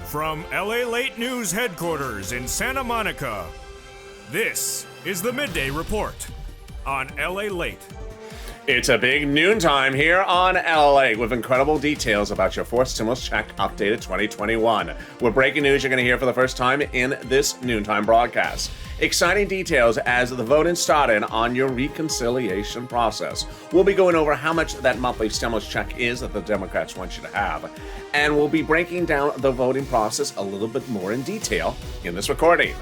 From LALATE News headquarters in Santa Monica, this is the Midday Report on LALATE. It's a big noontime here on LALATE with incredible details about your fourth stimulus check updated 2021. With breaking news you're going to hear for the first time in this noontime broadcast. Exciting details as the voting started on your reconciliation process. We'll be going over how much that monthly stimulus check is that the Democrats want you to have. And we'll be breaking down the voting process a little bit more in detail in this recording.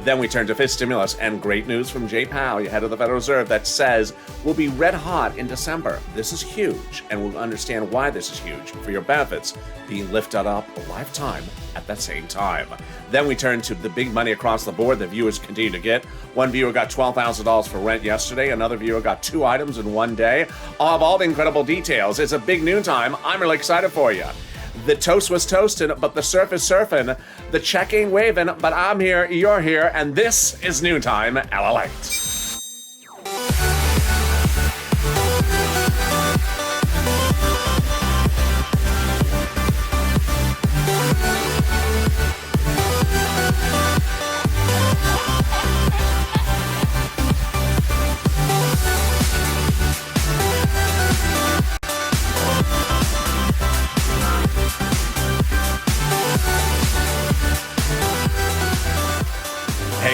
Then we turn to fifth stimulus and great news from Jay Powell, head of the Federal Reserve, that says we'll be red hot in December. This is huge, and we'll understand why this is huge for your benefits being lifted up a lifetime at that same time. Then we turn to the big money across the board that viewers continue to get. One viewer got $12,000 for rent yesterday. Another viewer got 2 items in one day. I'll have all the incredible details. It's a big noontime. I'm really excited for you. The toast was toasting, but the surf is surfing. The check ain't waving, but I'm here, you're here, and this is Noontime LALATE.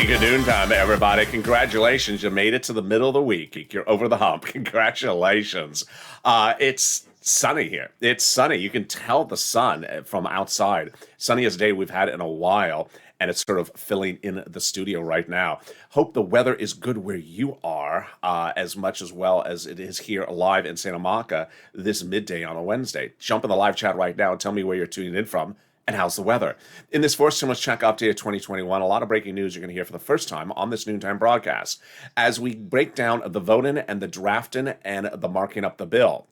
Good noontime, everybody. Congratulations. You made it to the middle of the week. You're over the hump. Congratulations. It's sunny here. It's sunny. You can tell the sun from outside. Sunniest day we've had in a while, and it's sort of filling in the studio right now. Hope the weather is good where you are, as much as well as it is here live in Santa Monica this midday on a Wednesday. Jump in the live chat right now and tell me where you're tuning in from. And how's the weather? In this fourth stimulus check update of 2021, a lot of breaking news you're going to hear for the first time on this noontime broadcast as we break down the voting and the drafting and the marking up the bill.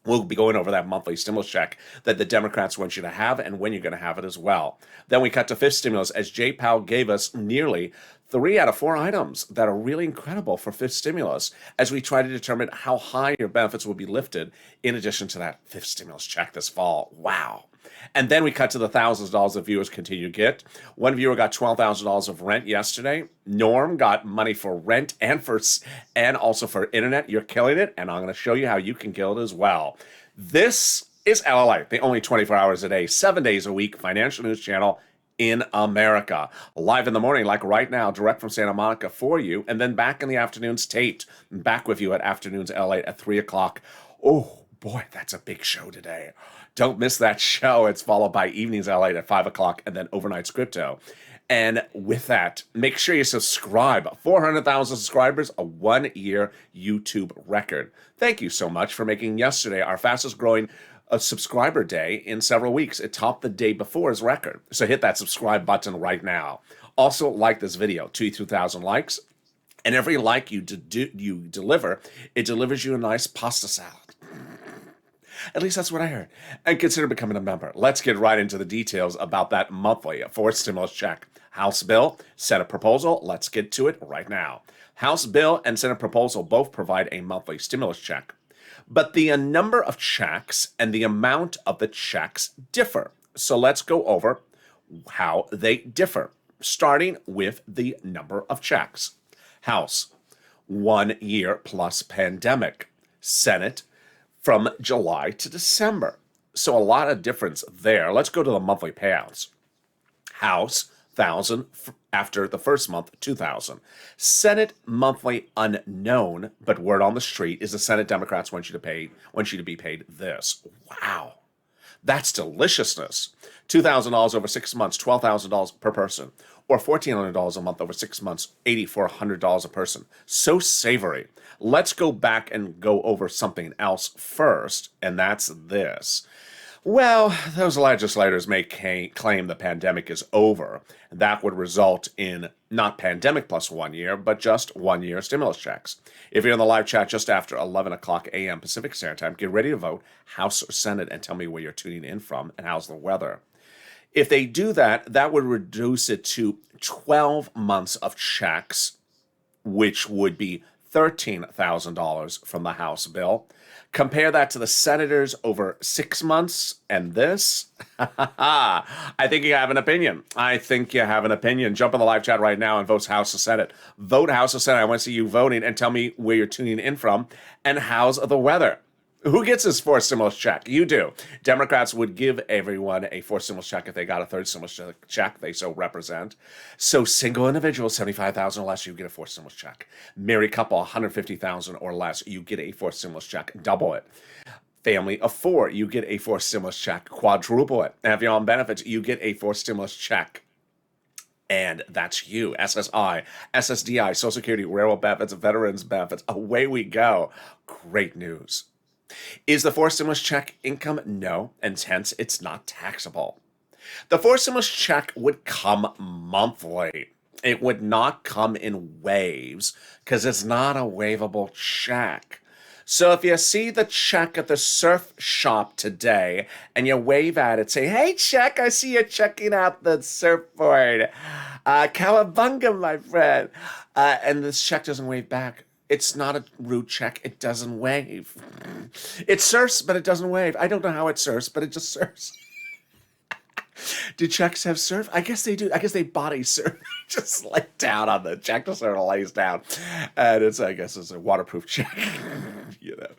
We'll be going over that monthly stimulus check that the Democrats want you to have and when you're going to have it as well. Then we cut to fifth stimulus as Jay Powell gave us nearly 3 out of 4 items that are really incredible for fifth stimulus as we try to determine how high your benefits will be lifted in addition to that fifth stimulus check this fall. Wow. And then we cut to the thousands of dollars that viewers continue to get. One viewer got $12,000 of rent yesterday. Norm got money for rent and also for internet. You're killing it, and I'm going to show you how you can kill it as well. This is LALATE, the only 24 hours a day, 7 days a week financial news channel in America. Live in the morning, like right now, direct from Santa Monica for you, and then back in the afternoons taped. Back with you at afternoons LALATE at 3 o'clock. Oh, boy, that's a big show today. Don't miss that show. It's followed by evenings LALATE at 5 o'clock and then overnight crypto. And with that, make sure you subscribe. 400,000 subscribers, a 1-year YouTube record. Thank you so much for making yesterday our fastest growing subscriber day in several weeks. It topped the day before's record. So hit that subscribe button right now. Also, like this video, 2,000 likes. And every like you deliver, it delivers you a nice pasta salad. At least that's what I heard. And consider becoming a member. Let's get right into the details about that monthly fourth stimulus check. House bill, Senate proposal. Let's get to it right now. House bill and Senate proposal both provide a monthly stimulus check. But the number of checks and the amount of the checks differ. So let's go over how they differ, starting with the number of checks. House, 1 year plus pandemic. Senate, from July to December. So a lot of difference there. Let's go to the monthly payouts. House, 1,000 after the first month, 2,000. Senate monthly unknown, but word on the street is the Senate Democrats want you to be paid this. Wow. That's deliciousness. $2,000 over 6 months, $12,000 per person. Or $1,400 a month over 6 months, $8,400 a person. So savory. Let's go back and go over something else first, and that's this. Well, those legislators may claim the pandemic is over. That would result in not pandemic plus 1 year, but just 1 year stimulus checks. If you're in the live chat just after 11 o'clock a.m. Pacific Standard Time, get ready to vote, House or Senate, and tell me where you're tuning in from and how's the weather. If they do that, that would reduce it to 12 months of checks, which would be $13,000 from the House bill, Compare that to the senators over 6 months and this. I think you have an opinion. I think you have an opinion. Jump in the live chat right now and vote House or Senate. Vote House or Senate. I want to see you voting and tell me where you're tuning in from and how's the weather. Who gets this fourth stimulus check? You do. Democrats would give everyone a fourth stimulus check if they got a third stimulus check they so represent. So single individuals, $75,000 or less, you get a fourth stimulus check. Married couple, $150,000 or less, you get a fourth stimulus check. Double it. Family of 4, you get a fourth stimulus check. Quadruple it. And if you're on benefits, you get a fourth stimulus check. And that's you. SSI, SSDI, Social Security, railroad benefits, veterans benefits. Away we go. Great news. Is the fourth stimulus check income? No, and hence it's not taxable. The fourth stimulus check would come monthly. It would not come in waves because it's not a waivable check. So if you see the check at the surf shop today and you wave at it, say, "Hey, check, I see you checking out the surfboard. Cowabunga, my friend." And this check doesn't wave back. It's not a rude check. It doesn't wave. It surfs, but it doesn't wave. I don't know how it surfs, but it just surfs. Do checks have surf? I guess they do. I guess they body surf. Just lay down on the check, just sort of lays down. And I guess it's a waterproof check. You know.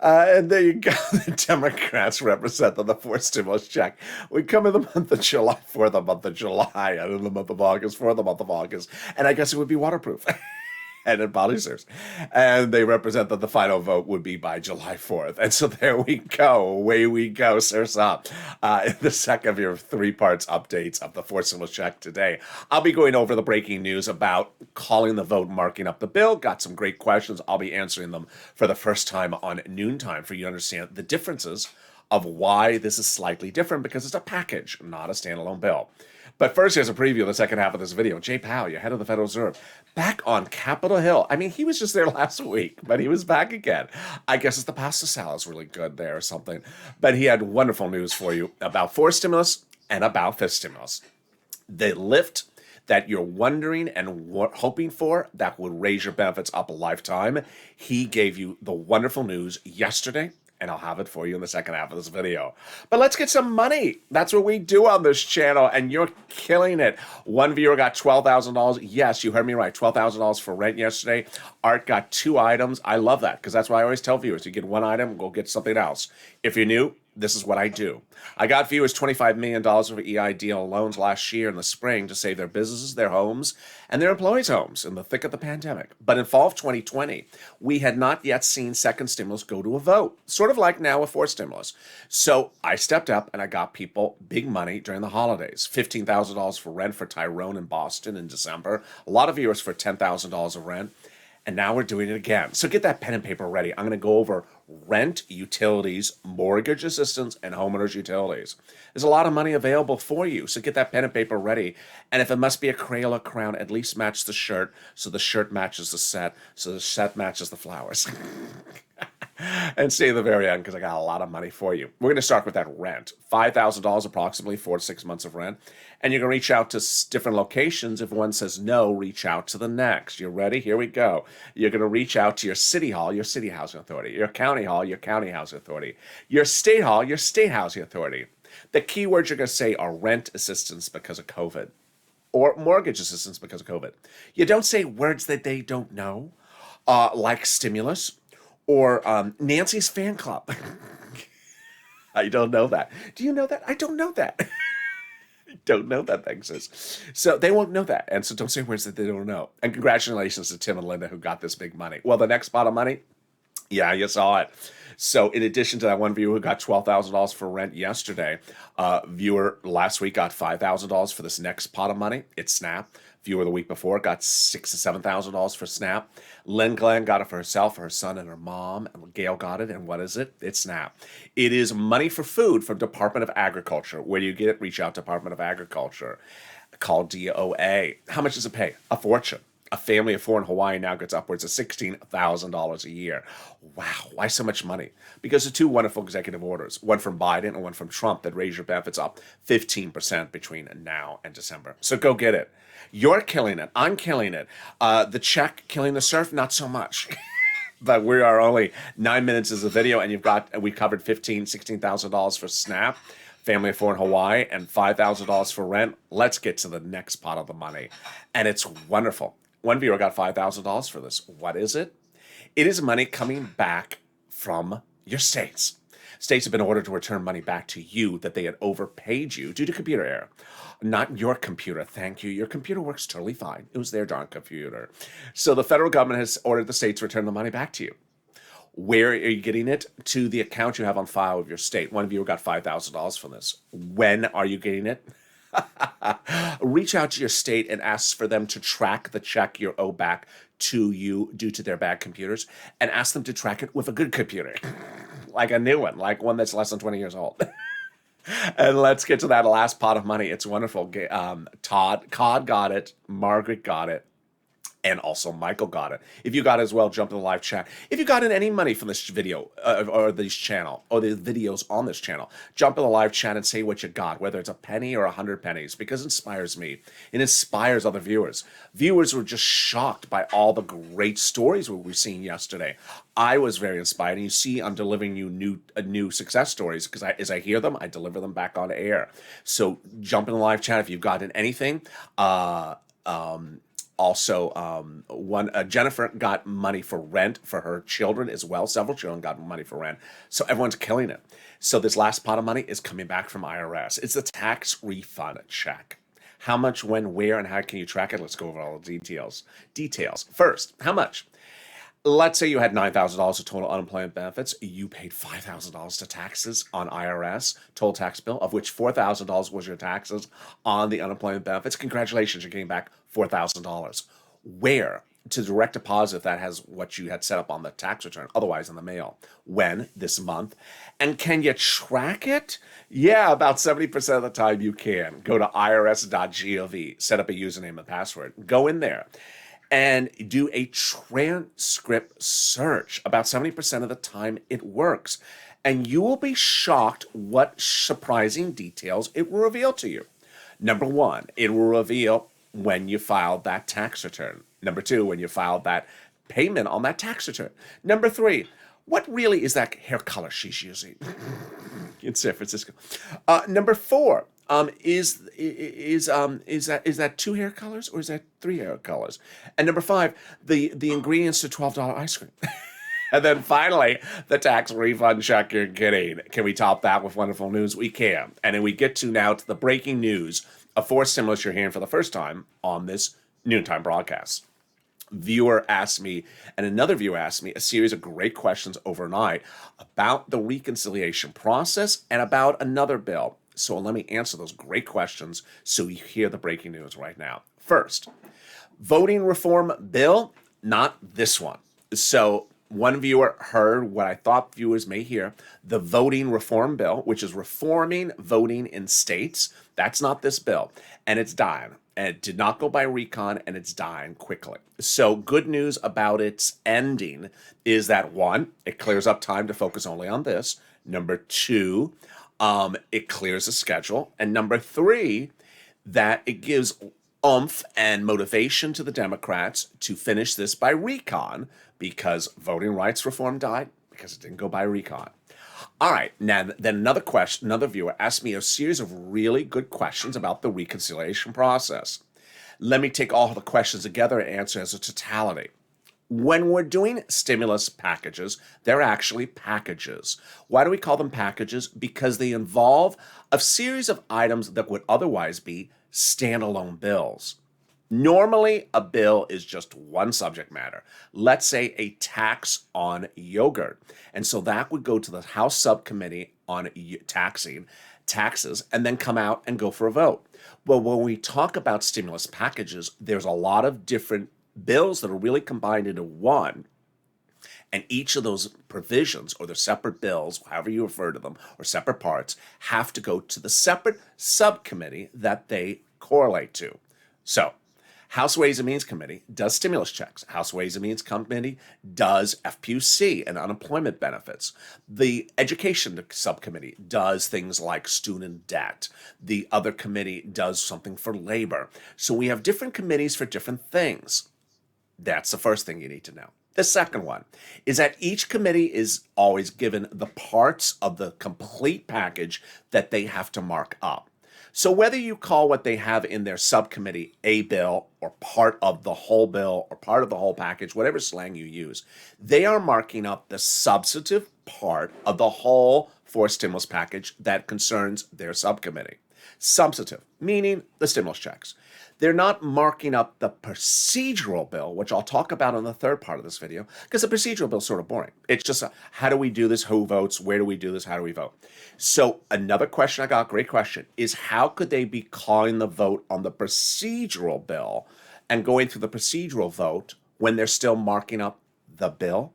And there you go. The Democrats represent the fourth stimulus check. We come in the month of July, for the month of July, and in the month of August, for the month of August. And I guess it would be waterproof. And it body serves. And they represent that the final vote would be by July 4th. And so there we go. Away we go. Surf's up. In the second of your 3 parts updates of the fourth stimulus check today, I'll be going over the breaking news about calling the vote, marking up the bill. Got some great questions. I'll be answering them for the first time on noontime for you to understand the differences of why this is slightly different, because it's a package, not a standalone bill. But first, here's a preview of the second half of this video. Jay Powell, your head of the Federal Reserve, back on Capitol Hill. I mean, he was just there last week, but he was back again. I guess it's the pasta salad's really good there or something. But he had wonderful news for you about fourth stimulus and about fifth stimulus. The lift that you're wondering and hoping for that would raise your benefits up a lifetime. He gave you the wonderful news yesterday, and I'll have it for you in the second half of this video. But let's get some money. That's what we do on this channel, and you're killing it. One viewer got $12,000. Yes, you heard me right, $12,000 for rent yesterday. Art got 2 items. I love that, because that's why I always tell viewers, you get 1 item, go get something else. If you're new, this is what I do. I got viewers $25 million of EIDL loans last year in the spring to save their businesses, their homes, and their employees' homes in the thick of the pandemic. But in fall of 2020, we had not yet seen second stimulus go to a vote, sort of like now with fourth stimulus. So I stepped up and I got people big money during the holidays. $15,000 for rent for Tyrone in Boston in December. A lot of viewers for $10,000 of rent. And now we're doing it again. So get that pen and paper ready. I'm going to go over rent, utilities, mortgage assistance, and homeowners utilities. There's a lot of money available for you, so get that pen and paper ready. And if it must be a Crayola crown, at least match the shirt, so the shirt matches the set, so the set matches the flowers. And stay at the very end, because I got a lot of money for you. We're going to start with that rent. $5,000 approximately, 4 to 6 months of rent. And you're going to reach out to different locations. If one says no, reach out to the next. You ready? Here we go. You're going to reach out to your city hall, your city housing authority. Your county hall, your county housing authority. Your state hall, your state housing authority. The key words you're going to say are rent assistance because of COVID, or mortgage assistance because of COVID. You don't say words that they don't know, like stimulus, or Nancy's fan club. I don't know that. Do you know that? I don't know that. I don't know that that exists. So they won't know that. And so don't say words that they don't know. And congratulations to Tim and Linda who got this big money. Well, the next pot of money, yeah, you saw it. So in addition to that one viewer who got $12,000 for rent yesterday, viewer last week got $5,000 for this next pot of money. It's SNAP. Viewer the week before got $6,000 to $7,000 for SNAP. Lynn Glenn got it for herself, for her son, and her mom. And Gail got it. And what is it? It's SNAP. It is money for food from Department of Agriculture. Where do you get it? Reach out to Department of Agriculture. Call DOA. How much does it pay? A fortune. A family of 4 in Hawaii now gets upwards of $16,000 a year. Wow, why so much money? Because of 2 wonderful executive orders, one from Biden and one from Trump, that raise your benefits up 15% between now and December. So go get it. You're killing it. I'm killing it. The check killing the surf, not so much. But we are only 9 minutes as a video, and we covered $16,000 for SNAP, family of four in Hawaii, and $5,000 for rent. Let's get to the next pot of the money, and it's wonderful. One viewer got $5,000 for this. What is it? It is money coming back from your states. States have been ordered to return money back to you that they had overpaid you due to computer error. Not your computer, thank you. Your computer works totally fine. It was their darn computer. So the federal government has ordered the states to return the money back to you. Where are you getting it? To the account you have on file with your state. One of you got $5,000 from this. When are you getting it? Reach out to your state and ask for them to track the check you owe back to you due to their bad computers, and ask them to track it with a good computer, like a new one, like one that's less than 20 years old. And let's get to that last pot of money. It's wonderful. Cod got it. Margaret got it. And also Michael got it. If you got it as well, jump in the live chat. If you got in any money from this video or this channel or the videos on this channel, jump in the live chat and say what you got, whether it's a penny or 100 pennies, because it inspires me. It inspires other viewers. Viewers were just shocked by all the great stories we were seeing yesterday. I was very inspired, and you see I'm delivering you new success stories because as I hear them, I deliver them back on air. So jump in the live chat if you've gotten anything. Jennifer got money for rent for her children as well. Several children got money for rent. So everyone's killing it. So this last pot of money is coming back from IRS. It's a tax refund check. How much, when, where, and how can you track it? Let's go over all the details. First, how much? Let's say you had $9,000 of total unemployment benefits. You paid $5,000 to taxes on IRS, total tax bill, of which $4,000 was your taxes on the unemployment benefits. Congratulations, you're getting back $4,000. Where? To direct deposit if that has what you had set up on the tax return, otherwise in the mail. When? This month. And can you track it? Yeah, about 70% of the time you can. Go to irs.gov, set up a username and password. Go in there and do a transcript search. About 70% of the time it works. And you will be shocked what surprising details it will reveal to you. Number one, it will reveal when you filed that tax return. Number two, when you filed that payment on that tax return. Number three, what really is that hair color she's using in San Francisco? Number four, is that 2 hair colors or is that 3 hair colors? And number five, the ingredients to $12 ice cream. And then finally, the tax refund check you're getting. Can we top that with wonderful news? We can. And then we get to now to the breaking news of 4 stimulus you're hearing for the first time on this noontime broadcast. Viewer asked me, and another viewer asked me, a series of great questions overnight about the reconciliation process and about another bill. So let me answer those great questions so you hear the breaking news right now. First, voting reform bill, not this one. So one viewer heard what I thought viewers may hear, the voting reform bill, which is reforming voting in states. That's not this bill, and it's dying. And it did not go by recon, and it's dying quickly. So good news about its ending is that, one, it clears up time to focus only on this. Number two, it clears the schedule. And number three, that it gives oomph and motivation to the Democrats to finish this by recon, because voting rights reform died because it didn't go by recon. All right, now then another viewer asked me a series of really good questions about the reconciliation process. Let me take all the questions together and answer as a totality. When we're doing stimulus packages, they're actually packages. Why do we call them packages? Because they involve a series of items that would otherwise be standalone bills. Normally, a bill is just one subject matter. Let's say a tax on yogurt. And so that would go to the House subcommittee on taxes, and then come out and go for a vote. Well, when we talk about stimulus packages, there's a lot of different bills that are really combined into one. And each of those provisions, or the separate bills, however you refer to them, or separate parts, have to go to the separate subcommittee that they correlate to. So, House Ways and Means Committee does stimulus checks. House Ways and Means Committee does FPUC and unemployment benefits. The Education Subcommittee does things like student debt. The other committee does something for labor. So we have different committees for different things. That's the first thing you need to know. The second one is that each committee is always given the parts of the complete package that they have to mark up. So whether you call what they have in their subcommittee a bill or part of the whole bill or part of the whole package, whatever slang you use, they are marking up the substantive part of the whole forced stimulus package that concerns their subcommittee. Substantive, meaning the stimulus checks. They're not marking up the procedural bill, which I'll talk about in the third part of this video, because the procedural bill is sort of boring. It's just how do we do this, who votes, where do we do this, how do we vote? So another question I got, great question, is how could they be calling the vote on the procedural bill and going through the procedural vote when they're still marking up the bill?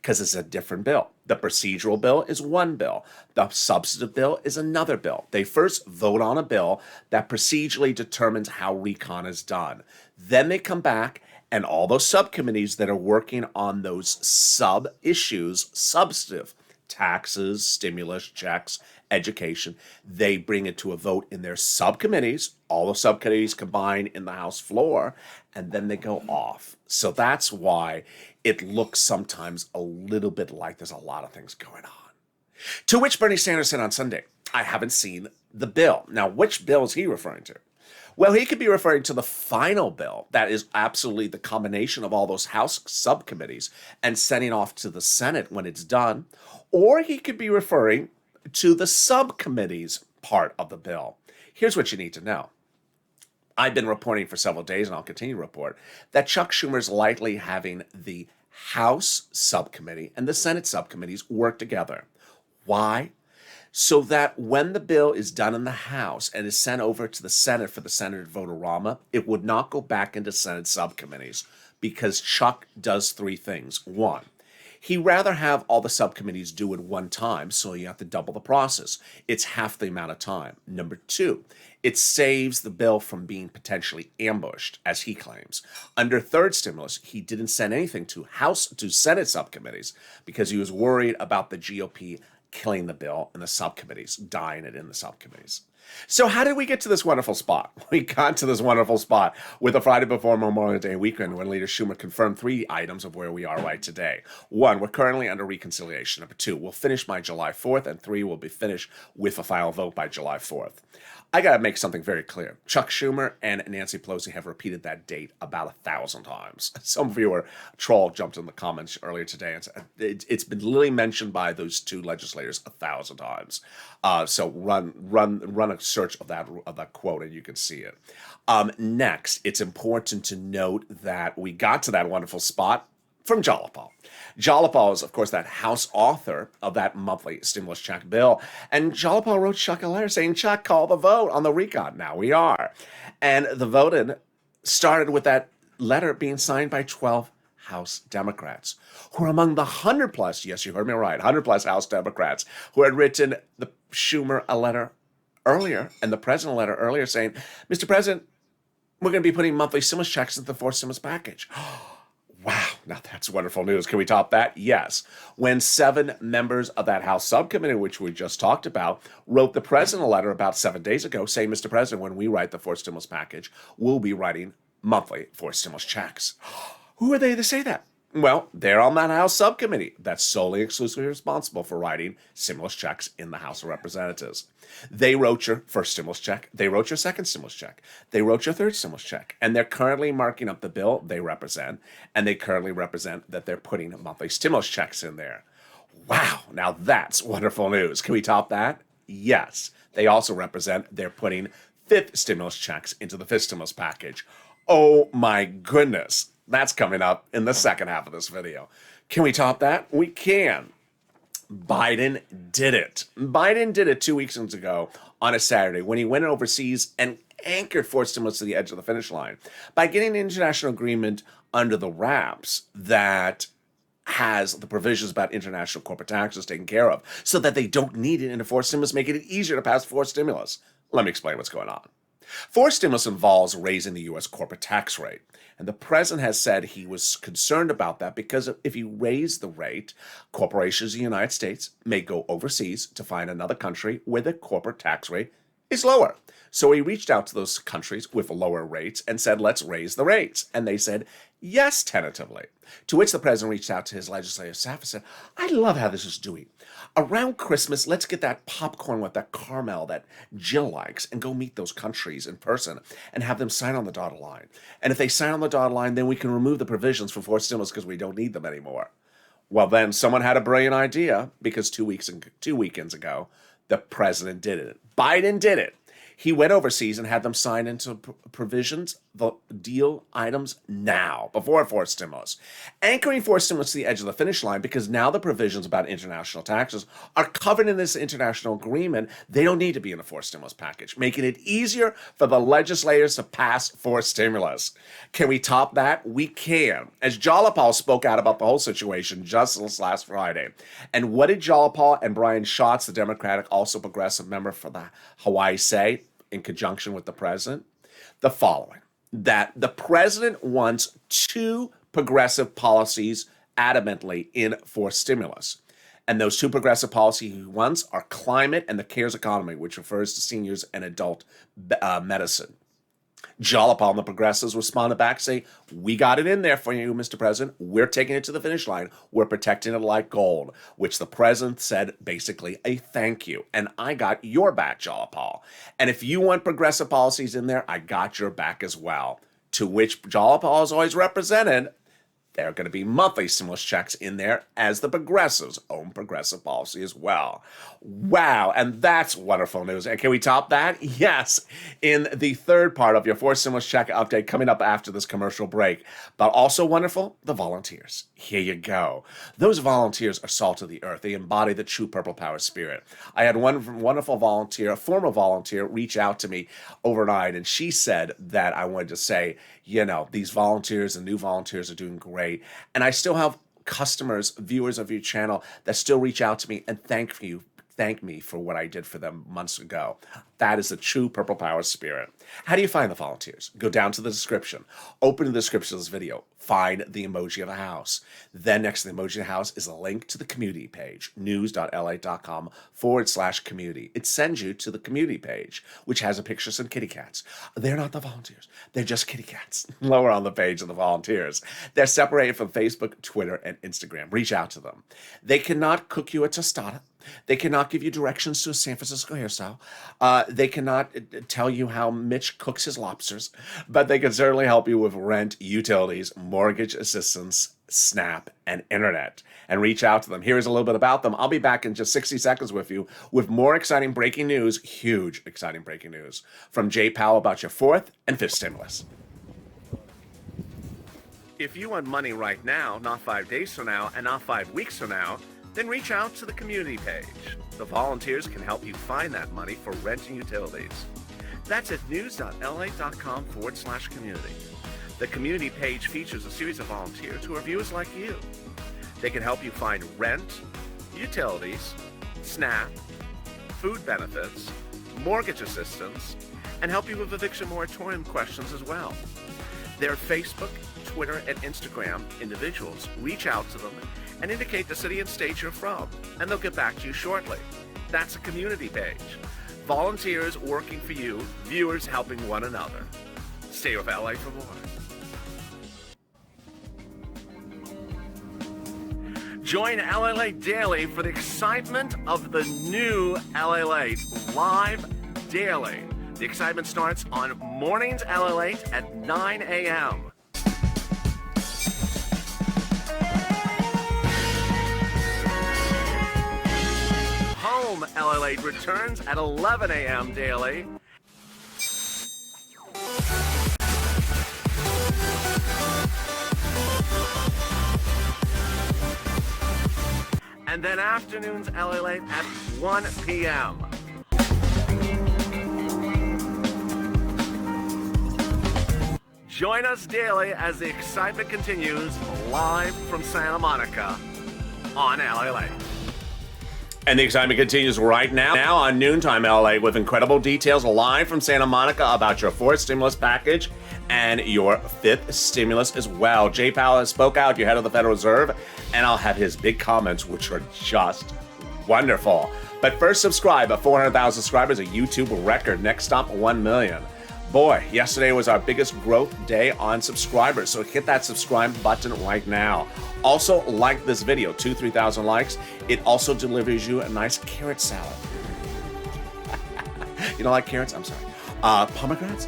Because it's a different bill. The procedural bill is one bill. The substantive bill is another bill. They first vote on a bill that procedurally determines how recon is done. Then they come back and all those subcommittees that are working on those sub-issues, substantive, taxes, stimulus checks, education, they bring it to a vote in their subcommittees, all the subcommittees combine in the House floor, and then they go off. So that's why it looks sometimes a little bit like there's a lot of things going on. To which Bernie Sanders said on Sunday, I haven't seen the bill. Now, which bill is he referring to? Well, he could be referring to the final bill that is absolutely the combination of all those House subcommittees and sending off to the Senate when it's done. Or he could be referring to the subcommittees part of the bill. Here's what you need to know. I've been reporting for several days, and I'll continue to report, that Chuck Schumer's likely having the House subcommittee and the Senate subcommittees work together. Why? So that when the bill is done in the House and is sent over to the Senate for the Senate vote-a-rama, it would not go back into Senate subcommittees because Chuck does three things. One, he'd rather have all the subcommittees do it one time, so you have to double the process. It's half the amount of time. Number two, it saves the bill from being potentially ambushed, as he claims. Under third stimulus, he didn't send anything to Senate subcommittees because he was worried about the GOP killing the bill and the subcommittees, dying it in the subcommittees. So how did we get to this wonderful spot? We got to this wonderful spot with the Friday before Memorial Day weekend when Leader Schumer confirmed three items of where we are right today. One, we're currently under reconciliation. Number two, we'll finish by July 4th. And three, we'll be finished with a final vote by July 4th. I got to make something very clear. Chuck Schumer and Nancy Pelosi have repeated that date about 1,000 times. Some viewer troll jumped in the comments earlier today and said it's been literally mentioned by those two legislators 1,000 times. So run a search of that quote and you can see it. Next, it's important to note that we got to that wonderful spot from Jalopal. Jalopal is, of course, that House author of that monthly stimulus check bill. And Jalopal wrote Chuck a letter saying, Chuck, call the vote on the recon. Now we are. And the voting started with that letter being signed by 12 House Democrats, who are among the 100 plus, yes, you heard me right, 100 plus House Democrats who had written the Schumer a letter earlier and the president a letter earlier saying, Mr. President, we're going to be putting monthly stimulus checks into the fourth stimulus package. Wow, now that's wonderful news. Can we top that? Yes. When 7 members of that House subcommittee, which we just talked about, wrote the president a letter about 7 days ago saying, Mr. President, when we write the fourth stimulus package, we'll be writing monthly fourth stimulus checks. Who are they to say that? Well, they're on that House subcommittee that's solely exclusively responsible for writing stimulus checks in the House of Representatives. They wrote your first stimulus check. They wrote your second stimulus check. They wrote your third stimulus check. And they're currently marking up the bill they represent. And they currently represent that they're putting monthly stimulus checks in there. Wow, now that's wonderful news. Can we top that? Yes. They also represent they're putting fifth stimulus checks into the fifth stimulus package. Oh my goodness. That's coming up in the second half of this video. Can we top that? We can. Biden did it. Biden did it 2 weeks ago on a Saturday when he went overseas and anchored fourth stimulus to the edge of the finish line by getting an international agreement under the wraps that has the provisions about international corporate taxes taken care of so that they don't need it in a fourth stimulus, making it easier to pass fourth stimulus. Let me explain what's going on. Fourth stimulus involves raising the U.S. corporate tax rate. And the president has said he was concerned about that because if you raise the rate, corporations in the United States may go overseas to find another country where the corporate tax rate is lower. So he reached out to those countries with lower rates and said, let's raise the rates. And they said, yes, tentatively. To which the president reached out to his legislative staff and said, I love how this is doing. Around Christmas, let's get that popcorn with that caramel that Jill likes and go meet those countries in person and have them sign on the dotted line. And if they sign on the dotted line, then we can remove the provisions for forced stimulus because we don't need them anymore. Well, then someone had a brilliant idea because 2 weekends ago, the president did it. Biden did it. He went overseas and had them sign into provisions, the deal items now, before forced stimulus. Anchoring forced stimulus to the edge of the finish line because now the provisions about international taxes are covered in this international agreement. They don't need to be in a forced stimulus package, making it easier for the legislators to pass forced stimulus. Can we top that? We can. As Jalapal spoke out about the whole situation just this last Friday. And what did Jalapal and Brian Schatz, the Democratic, also progressive member for the Hawaii, say in conjunction with the president? The following, that the president wants two progressive policies adamantly in forced stimulus. And those two progressive policies he wants are climate and the CARES economy, which refers to seniors and adult medicine. Jalapal and the progressives responded back, say, we got it in there for you, Mr. President. We're taking it to the finish line. We're protecting it like gold, which the president said basically a thank you. And I got your back, Jalapal. And if you want progressive policies in there, I got your back as well. To which Jalapal is always represented. There are going to be monthly stimulus checks in there as the progressives' own progressive policy as well. Wow, and that's wonderful news. And can we top that? Yes, in the third part of your forced stimulus check update coming up after this commercial break. But also wonderful, the volunteers. Here you go. Those volunteers are salt of the earth. They embody the true purple power spirit. I had one wonderful volunteer, a former volunteer, reach out to me overnight, and she said that I wanted to say, you know, these volunteers and new volunteers are doing great. And I still have customers, viewers of your channel that still reach out to me and thank me for what I did for them months ago. That is the true purple power spirit. How do you find the volunteers? Go down to the description. Open the description of this video. Find the emoji of a house. Then next to the emoji of a house is a link to the community page, news.lalate.com/community. It sends you to the community page, which has a picture of some kitty cats. They're not the volunteers. They're just kitty cats. Lower on the page of the volunteers. They're separated from Facebook, Twitter, and Instagram. Reach out to them. They cannot cook you a tostada. They cannot give you directions to a San Francisco hairstyle. They cannot tell you how Mitch cooks his lobsters, but they can certainly help you with rent, utilities, mortgage assistance, SNAP, and internet. And reach out to them. Here's a little bit about them. I'll be back in just 60 seconds with you with more exciting breaking news, huge exciting breaking news from Jay Powell about your fourth and fifth stimulus. If you want money right now, not 5 days from now, and not 5 weeks from now, then reach out to the community page. The volunteers can help you find that money for rent and utilities. That's at news.lalate.com/community. The community page features a series of volunteers who are viewers like you. They can help you find rent, utilities, SNAP, food benefits, mortgage assistance, and help you with eviction moratorium questions as well. Their Facebook, Twitter, and Instagram individuals reach out to them and indicate the city and state you're from, and they'll get back to you shortly. That's a community page. Volunteers working for you, viewers helping one another. Stay with LA for more. Join LALATE Daily for the excitement of the new LALATE live daily. The excitement starts on mornings LALATE at 9 a.m. Home LALATE returns at 11 a.m. daily. And then afternoons LALATE at 1 p.m. Join us daily as the excitement continues live from Santa Monica on LALATE. And the excitement continues right now on Noontime LA with incredible details live from Santa Monica about your fourth stimulus package and your fifth stimulus as well. Jay Powell has spoke out, your head of the Federal Reserve, and I'll have his big comments, which are just wonderful. But first, subscribe. At 400,000 subscribers, a YouTube record. Next stop, 1 million. Boy, yesterday was our biggest growth day on subscribers, so hit that subscribe button right now. Also, like this video, 3,000 likes. It also delivers you a nice carrot salad. You don't like carrots? I'm sorry. Pomegranates?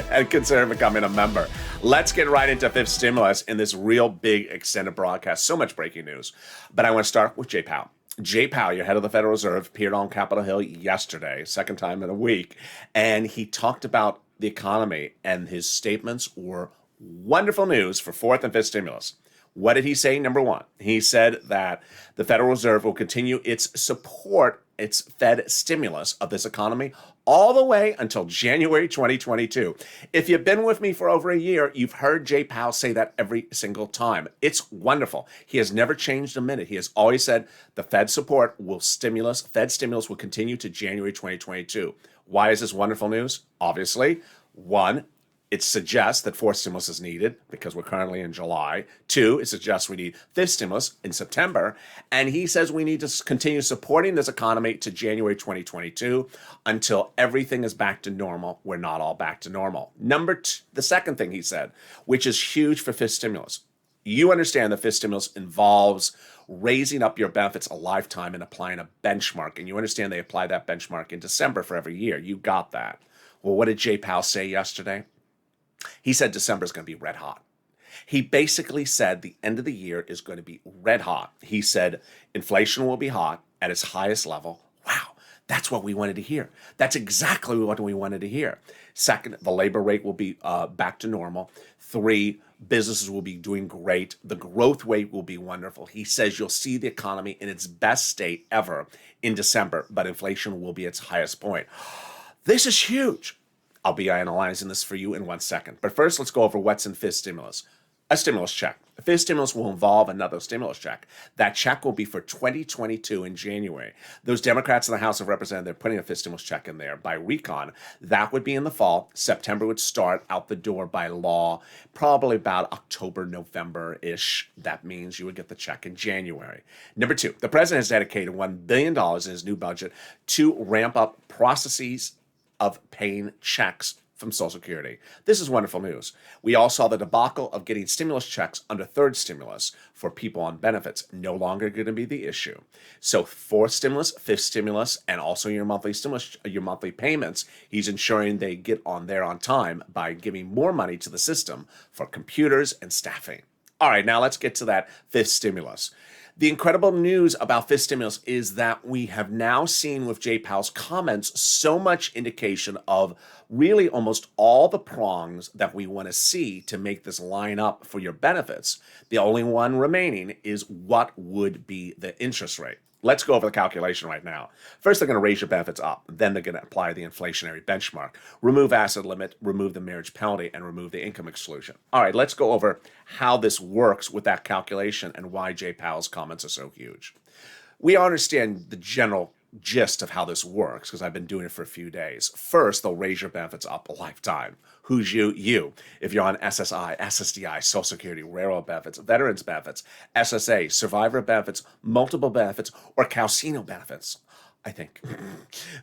And consider becoming a member. Let's get right into fifth stimulus in this real big extended broadcast. So much breaking news. But I want to start with Jay Powell. Jay Powell, your head of the Federal Reserve, appeared on Capitol Hill yesterday, second time in a week, and he talked about the economy, and his statements were wonderful news for fourth and fifth stimulus. What did he say? Number one, he said that the Federal Reserve will continue its support, its Fed stimulus of this economy all the way until January 2022. If you've been with me for over a year, you've heard Jay Powell say that every single time. It's wonderful. He has never changed a minute. He has always said the Fed support will Fed stimulus will continue to January 2022. Why is this wonderful news? Obviously, one, it suggests that fourth stimulus is needed because we're currently in July. Two, it suggests we need fifth stimulus in September. And he says we need to continue supporting this economy to January 2022 until everything is back to normal. We're not all back to normal. The second thing he said, which is huge for fifth stimulus. You understand that fifth stimulus involves raising up your benefits a lifetime and applying a benchmark. And you understand they apply that benchmark in December for every year. You got that. Well, what did Jay Powell say yesterday? He said December is going to be red hot. He basically said the end of the year is going to be red hot. He said inflation will be hot at its highest level. Wow, that's what we wanted to hear. That's exactly what we wanted to hear. Second, the labor rate will be back to normal. Three, businesses will be doing great. The growth rate will be wonderful. He says you'll see the economy in its best state ever in December, but inflation will be its highest point. This is huge. I'll be analyzing this for you in 1 second. But first, let's go over what's in fifth stimulus. A stimulus check. A fifth stimulus will involve another stimulus check. That check will be for 2022 in January. Those Democrats in the House of Representatives, they're putting a fifth stimulus check in there by recon. That would be in the fall. September would start out the door by law, probably about October, November-ish. That means you would get the check in January. Number two, the president has dedicated $1 billion in his new budget to ramp up processes of paying checks from Social Security. This is wonderful news. We all saw the debacle of getting stimulus checks under third stimulus for people on benefits. No longer going to be the issue. So fourth stimulus, fifth stimulus, and also your monthly stimulus, your monthly payments, he's ensuring they get on there on time by giving more money to the system for computers and staffing. All right, now let's get to that fifth stimulus. The incredible news about fifth stimulus is that we have now seen with Jay Powell's comments so much indication of really almost all the prongs that we want to see to make this line up for your benefits. The only one remaining is what would be the interest rate. Let's go over the calculation right now. First, they're going to raise your benefits up. Then they're going to apply the inflationary benchmark, remove asset limit, remove the marriage penalty, and remove the income exclusion. All right, let's go over how this works with that calculation and why Jay Powell's comments are so huge. We understand the general gist of how this works because I've been doing it for a few days. First, they'll raise your benefits up a lifetime. Who's you? You. If you're on SSI, SSDI, Social Security, railroad benefits, veterans benefits, SSA, survivor benefits, multiple benefits, or calcino benefits, I think.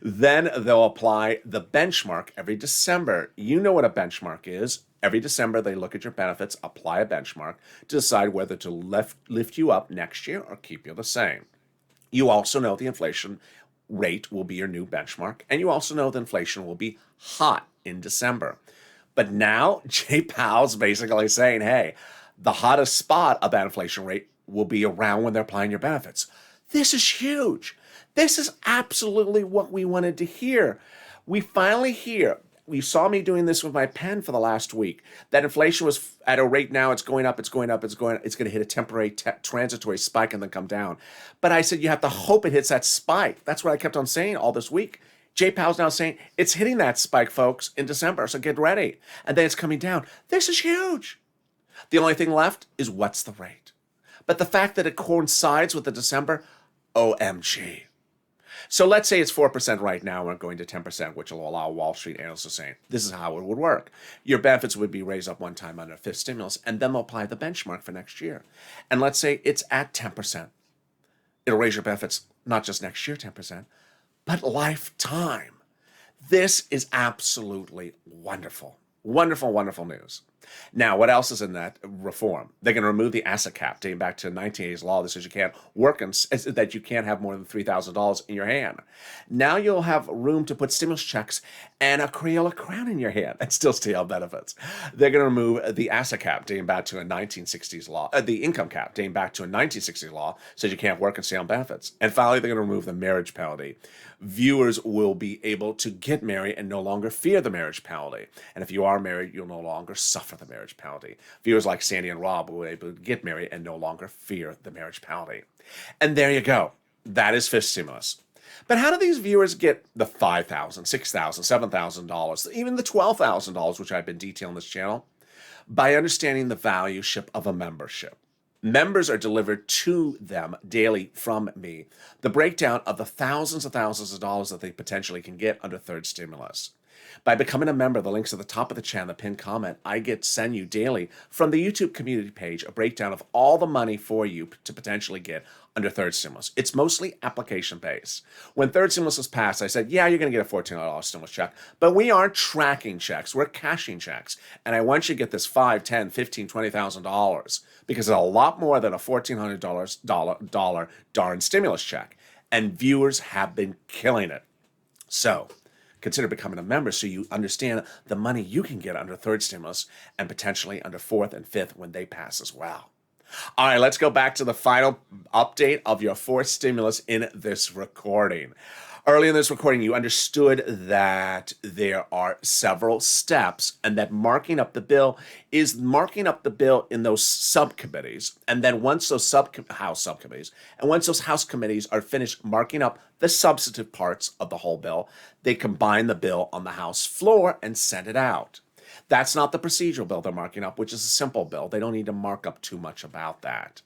Then they'll apply the benchmark every December. You know what a benchmark is. Every December, they look at your benefits, apply a benchmark to decide whether to lift you up next year or keep you the same. You also know the inflation rate will be your new benchmark, and you also know the inflation will be hot in December. But now Jay Powell's basically saying, hey, the hottest spot of that inflation rate will be around when they're applying your benefits. This is huge. This is absolutely what we wanted to hear. We finally hear. You saw me doing this with my pen for the last week. That inflation was at a rate now, it's going up, it's going to hit a temporary transitory spike and then come down. But I said you have to hope it hits that spike. That's what I kept on saying all this week. Jay Powell's now saying it's hitting that spike, folks, in December, so get ready. And then it's coming down. This is huge. The only thing left is what's the rate. But the fact that it coincides with the December, OMG. So let's say it's 4% right now, and we're going to 10%, which will allow Wall Street analysts to say, this is how it would work. Your benefits would be raised up one time under fifth stimulus, and then they'll apply the benchmark for next year. And let's say it's at 10%. It'll raise your benefits not just next year 10%, but lifetime. This is absolutely wonderful. Wonderful, wonderful news. Now, what else is in that reform? They're going to remove the asset cap dating back to 1980s law that says you can't work and that you can't have more than $3,000 in your hand. Now you'll have room to put stimulus checks and a Crayola crown in your hand and still steal benefits. They're going to remove the asset cap dating back to a 1960s law, the income cap dating back to a 1960s law says you can't work and stay on benefits. And finally, they're going to remove the marriage penalty. Viewers will be able to get married and no longer fear the marriage penalty. And if you are married, you'll no longer suffer the marriage penalty. Viewers like Sandy and Rob will be able to get married and no longer fear the marriage penalty. And there you go. That is fifth stimulus. But how do these viewers get the $5,000, $6,000, $7,000, even the $12,000, which I've been detailing this channel? By understanding the valueship of a membership. Members are delivered to them daily from me the breakdown of the thousands and thousands of dollars that they potentially can get under third stimulus. By becoming a member, the link's at the top of the channel, the pinned comment, I send you daily from the YouTube community page a breakdown of all the money for you to potentially get under third stimulus. It's mostly application based. When third stimulus was passed, I said, yeah, you're going to get a $1,400 stimulus check, but we aren't tracking checks. We're cashing checks. And I want you to get this $5, $10, $15, $20,000 because it's a lot more than a $1,400 darn stimulus check. And viewers have been killing it. So consider becoming a member so you understand the money you can get under third stimulus and potentially under fourth and fifth when they pass as well. All right, let's go back to the final update of your fourth stimulus in this recording. Early in this recording, you understood that there are several steps and that marking up the bill is marking up the bill in those subcommittees. And then once those House subcommittees, and once those House committees are finished marking up the substantive parts of the whole bill, they combine the bill on the House floor and send it out. That's not the procedural bill they're marking up, which is a simple bill. They don't need to mark up too much about that.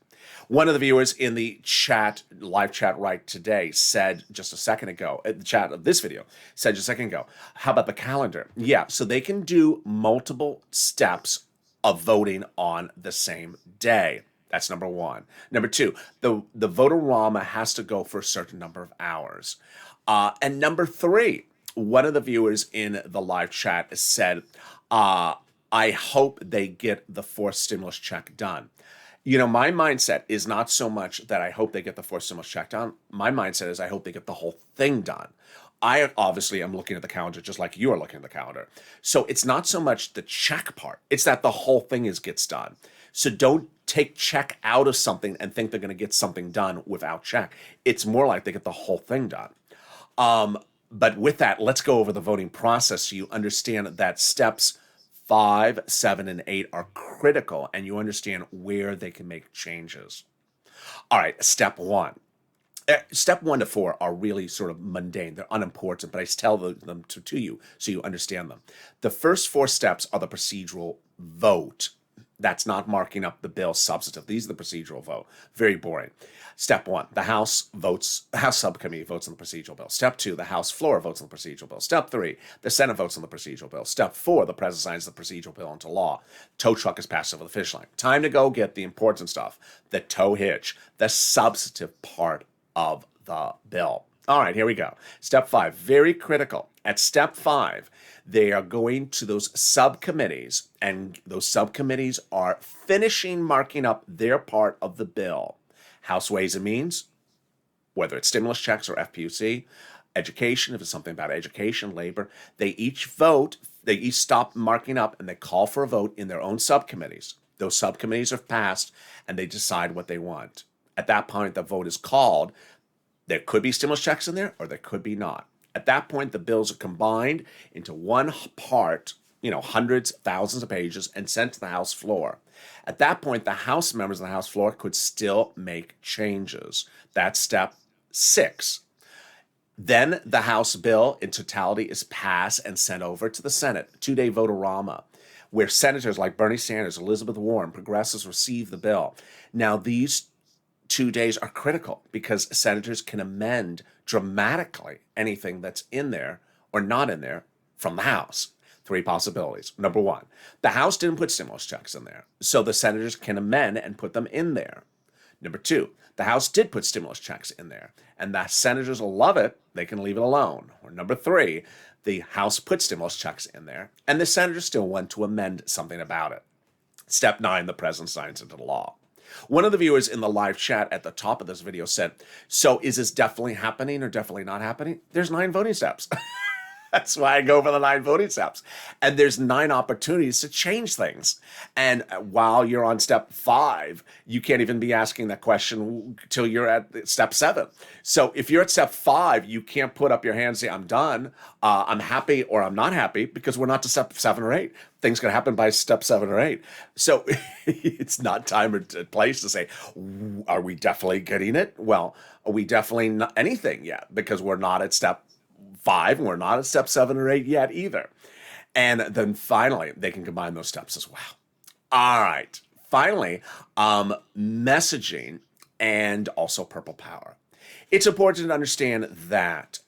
One of the viewers in the chat, live chat right today, said just a second ago, the chat of this video, said just a second ago, how about the calendar? Yeah, so they can do multiple steps of voting on the same day. That's number one. Number two, the vote-a-rama has to go for a certain number of hours. And number three, one of the viewers in the live chat said, I hope they get the fourth stimulus check done. You know, my mindset is not so much that I hope they get the fourth stimulus check done. My mindset is I hope they get the whole thing done. I obviously am looking at the calendar just like you are looking at the calendar. So it's not so much the check part. It's that the whole thing gets done. So don't take check out of something and think they're going to get something done without check. It's more like they get the whole thing done. But with that, let's go over the voting process so you understand that steps 5, 7, and 8 are critical and you understand where they can make changes. All right, step 1. Step 1 to 4 are really sort of mundane. They're unimportant, but I tell them to you so you understand them. The first 4 steps are the procedural vote. That's not marking up the bill substantive. These are the procedural vote. Very boring. Step 1, the House subcommittee votes on the procedural bill. Step 2, the House floor votes on the procedural bill. Step 3, the Senate votes on the procedural bill. Step 4, the President signs the procedural bill into law. Tow truck is passed over the finish line. Time to go get the important stuff, the tow hitch, the substantive part of the bill. All right, here we go. Step 5, very critical. At step 5, they are going to those subcommittees, and those subcommittees are finishing marking up their part of the bill. House Ways and Means, whether it's stimulus checks or FPUC, education, if it's something about education, labor, they each vote, they each stop marking up, and they call for a vote in their own subcommittees. Those subcommittees are passed, and they decide what they want. At that point, the vote is called. There could be stimulus checks in there, or there could be not. At that point, the bills are combined into one part, hundreds, thousands of pages, and sent to the House floor. At that point, the House members of the House floor could still make changes. That's step 6. Then the House bill in totality is passed and sent over to the Senate, 2-day vote-a-rama, where senators like Bernie Sanders, Elizabeth Warren, progressives receive the bill. Now, these 2 days are critical because senators can amend dramatically anything that's in there or not in there from the House. 3 possibilities. Number 1, the House didn't put stimulus checks in there, so the senators can amend and put them in there. Number two, the House did put stimulus checks in there, and the senators will love it. They can leave it alone. Or number three, the House put stimulus checks in there, and the senators still want to amend something about it. Step 9, the president signs into law. One of the viewers in the live chat at the top of this video said, so is this definitely happening or definitely not happening? There's 9 voting steps. That's why I go for the 9 voting steps. And there's 9 opportunities to change things. And while you're on step 5, you can't even be asking that question till you're at step 7. So if you're at step 5, you can't put up your hand and say, I'm done, I'm happy, or I'm not happy, because we're not to step 7 or 8. Things can happen by step 7 or 8. So it's not time or place to say, are we definitely getting it? Well, are we definitely not anything yet? Because we're not at step 5, and we're not at step 7 or 8 yet either. And then finally, they can combine those steps as well. All right. Finally, messaging and also purple power. It's important to understand that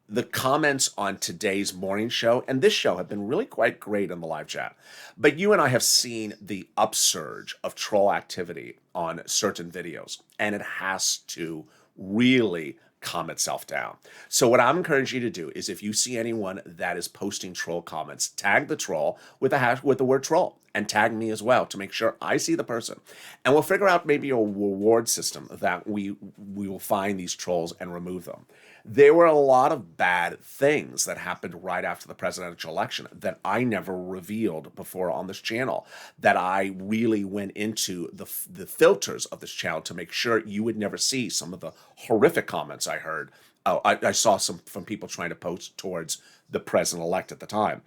the comments on today's morning show and this show have been really quite great in the live chat. But you and I have seen the upsurge of troll activity on certain videos, and it has to really calm itself down. So what I'm encouraging you to do is, if you see anyone that is posting troll comments, tag the troll with the word troll, and tag me as well to make sure I see the person. And we'll figure out maybe a reward system that we will find these trolls and remove them. There were a lot of bad things that happened right after the presidential election that I never revealed before on this channel, that I really went into the filters of this channel to make sure you would never see some of the horrific comments I heard. I saw some from people trying to post towards the president-elect at the time.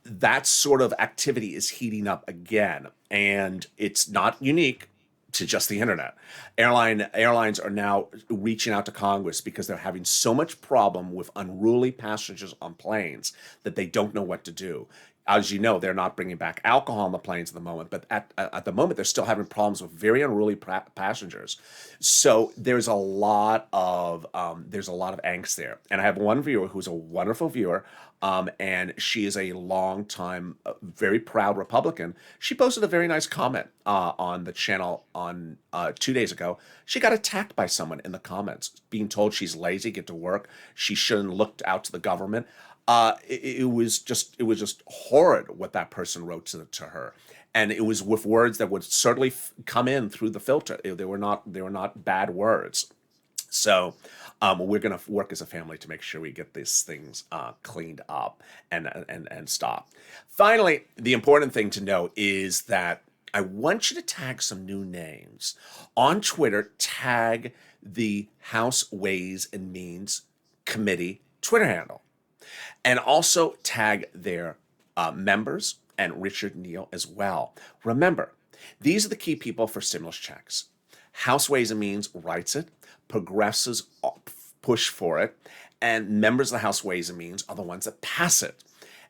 That sort of activity is heating up again, and it's not unique to just the internet. Airlines are now reaching out to Congress because they're having so much problem with unruly passengers on planes that they don't know what to do. As you know, they're not bringing back alcohol on the planes at the moment, but at the moment, they're still having problems with very unruly passengers. So there's a lot of angst there. And I have one viewer who's a wonderful viewer, and she is a long-time, very proud Republican. She posted a very nice comment on the channel on 2 days ago. She got attacked by someone in the comments, being told she's lazy, get to work, she shouldn't look out to the government. It was just horrid what that person wrote to her, and it was with words that would certainly come in through the filter. They were not bad words. So we're going to work as a family to make sure we get these things cleaned up and stop. Finally, the important thing to know is that I want you to tag some new names on Twitter. Tag the House Ways and Means Committee Twitter handle. And also tag their members and Richard Neal as well. Remember, these are the key people for stimulus checks. House Ways and Means writes it, progressives push for it, and members of the House Ways and Means are the ones that pass it,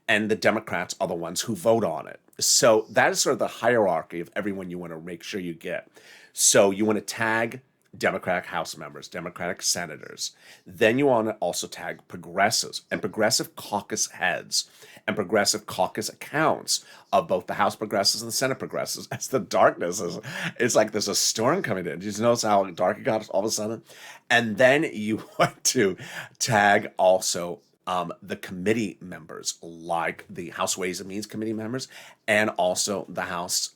and the Democrats are the ones who vote on it. So that is sort of the hierarchy of everyone you want to make sure you get. So you want to tag Democratic House members, Democratic senators. Then you want to also tag progressives and progressive caucus heads and progressive caucus accounts of both the House progressives and the Senate progressives. As the darkness is, it's like there's a storm coming in. Did you notice how dark it got all of a sudden? And then you want to tag also the committee members, like the House Ways and Means Committee members, and also the House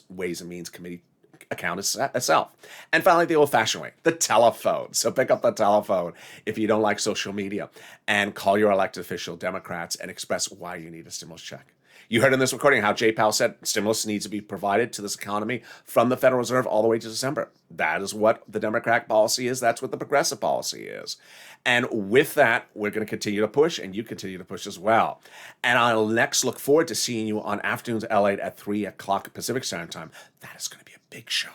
Ways and Means Committee account itself. And finally, the old-fashioned way, the telephone. So pick up the telephone if you don't like social media and call your elected official Democrats and express why you need a stimulus check. You heard in this recording how Jay Powell said stimulus needs to be provided to this economy from the Federal Reserve all the way to December. That is what the Democratic policy is. That's what the progressive policy is. And with that, we're going to continue to push, and you continue to push as well. And I'll next look forward to seeing you on Afternoons LATE at 3 o'clock Pacific Standard Time. That is going to be a big show.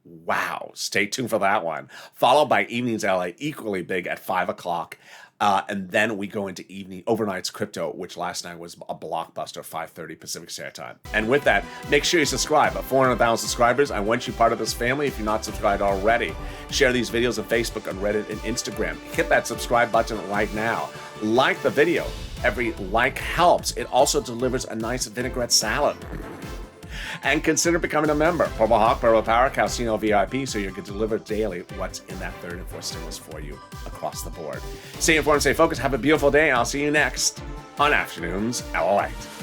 Wow. Stay tuned for that one. Followed by Evenings LA, equally big at 5 o'clock. And then we go into Overnight's Crypto, which last night was a blockbuster, 5:30 Pacific Standard Time. And with that, make sure you subscribe. At 400,000 subscribers, I want you part of this family if you're not subscribed already. Share these videos on Facebook, on Reddit, and Instagram. Hit that subscribe button right now. Like the video. Every like helps. It also delivers a nice vinaigrette salad. And consider becoming a member. Purple Hawk, Purple Power, Casino VIP, so you can deliver daily what's in that third and fourth stimulus for you across the board. Stay informed, stay focused, have a beautiful day, and I'll see you next on Afternoons LALATE.